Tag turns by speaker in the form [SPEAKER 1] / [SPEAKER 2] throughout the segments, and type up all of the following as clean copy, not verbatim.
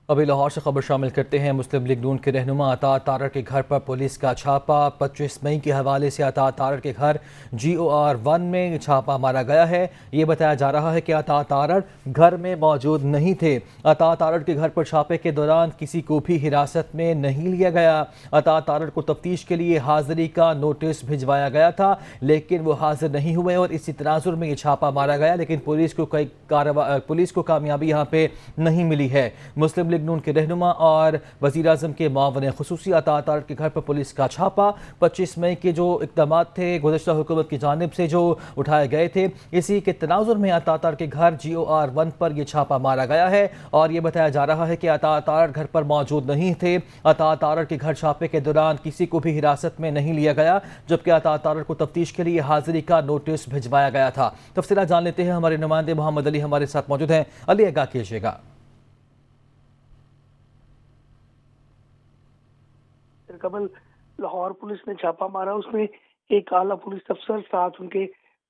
[SPEAKER 1] ابھی لاہور سے خبر شامل کرتے ہیں۔ مسلم لیگ نون کے رہنما عطا تارڑ کے گھر پر پولیس کا چھاپا۔ 25 مئی کے حوالے سے عطا تارڑ کے گھر GOR 1 میں چھاپا مارا گیا ہے۔ یہ بتایا جا رہا ہے کہ عطا تارڑ گھر میں موجود نہیں تھے۔ عطا تارڑ کے گھر پر چھاپے کے دوران کسی کو بھی حراست میں نہیں لیا گیا۔ عطا تارڑ کو تفتیش کے لیے حاضری کا نوٹس بھجوایا گیا تھا، لیکن وہ حاضر نہیں ہوئے اور اسی تناظر میں یہ چھاپا مارا گیا، لیکن پولیس کو کامیابی یہاں پہ نہیں ملی ہے۔ مسلم لیگ نون کے رہنما اور وزیر اعظم کے معاون خصوصی عطا تارڑ کے گھر پر پولیس کا چھاپا۔ 25 مئی کے جو اقدامات تھے گزشتہ حکومت کی جانب سے جو اٹھائے گئے تھے، اسی کے تناظر میں عطا تارڑ کے گھر GOR 1 پر یہ چھاپا مارا گیا ہے اور یہ بتایا جا رہا ہے کہ عطا تارڑ گھر پر موجود نہیں تھے۔ عطا تارڑ کے گھر چھاپے کے دوران کسی کو بھی حراست میں نہیں لیا گیا، جبکہ عطا تارڑ کو تفتیش کے لیے حاضری کا نوٹس بھجوایا گیا تھا۔ تفصیلات جان لیتے ہیں، ہمارے نمائندے محمد علی ہمارے ساتھ موجود ہیں۔ علی، آگاہ کیجیے گا۔
[SPEAKER 2] قبل لاہور پولیس نے چھاپا مارا، اس میں ایک اعلیٰ پولیس افسر، ساتھ ان کے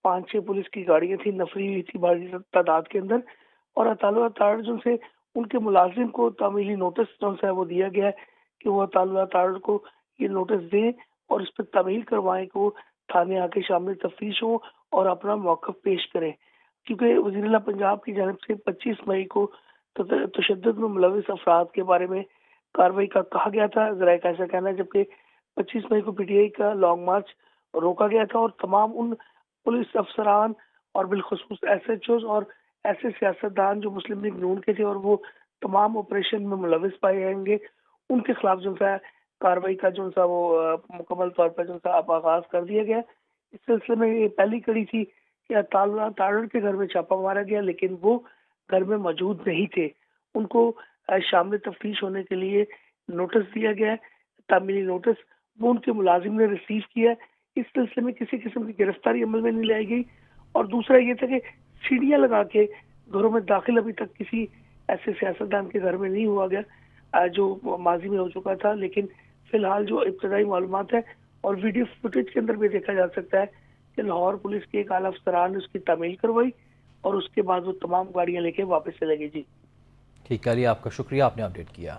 [SPEAKER 2] 5-6 پولیس کی گاڑیاں تھیں، نفری ہوئی تھی بڑی تعداد کے اندر، اور عطا تارڑ جو سے ان کے ملازم کو تعمیلی نوٹس جو ہے وہ دیا گیا ہے کہ وہ عطا تارڑ کو یہ نوٹس دیں اور اس پر تعمیل کروائیں کہ وہ تھانے آ کے شامل تفتیش ہوں اور اپنا موقف پیش کریں، کیونکہ وزیر اعلیٰ پنجاب کی جانب سے 25 مئی کو تشدد میں ملوث افراد کے بارے میں کارروائی کا کہا گیا تھا، ذرائع کا ایسا کہنا ہے، جبکہ 25 مئی کو PTI کا لانگ مارچ روکا گیا تھا اور تمام ان پولیس افسران اور بالخصوص SHOs اور ایسے سیاستدان جو مسلم لیگ نون کے تھے اور وہ تمام آپریشن میں ملوث پائے جائیں گے، ان کے خلاف جو ہے کارروائی کا جو ہے وہ مکمل طور پر جو ہے اب آغاز کر دیا گیا۔ اس سلسلے میں یہ پہلی کڑی تھی کہ عطا تارڑ کے گھر میں چھاپا مارا گیا، لیکن وہ گھر میں موجود نہیں تھے، ان کو شامل تفتیش ہونے کے لیے نوٹس دیا گیا ہے، تعمیلی نوٹس، وہ ان کے ملازم نے ریسیو کیا ہے۔ اس سلسلے میں کسی قسم کی گرفتاری عمل میں نہیں لائی گئی، اور دوسرا یہ تھا کہ سیڑھیاں لگا کے گھروں میں داخل ابھی تک کسی ایسے سیاستدان کے گھر میں نہیں ہوا گیا جو ماضی میں ہو چکا تھا، لیکن فی الحال جو ابتدائی معلومات ہے اور ویڈیو فوٹیج کے اندر بھی دیکھا جا سکتا ہے کہ لاہور پولیس کے ایک اعلیٰ افسران نے اس کی تعمیل کروائی اور اس کے بعد وہ تمام گاڑیاں لے کے واپس چلے گئے۔ جی
[SPEAKER 1] ٹھیک ہے علی، آپ کا شکریہ، آپ نے اپڈیٹ کیا۔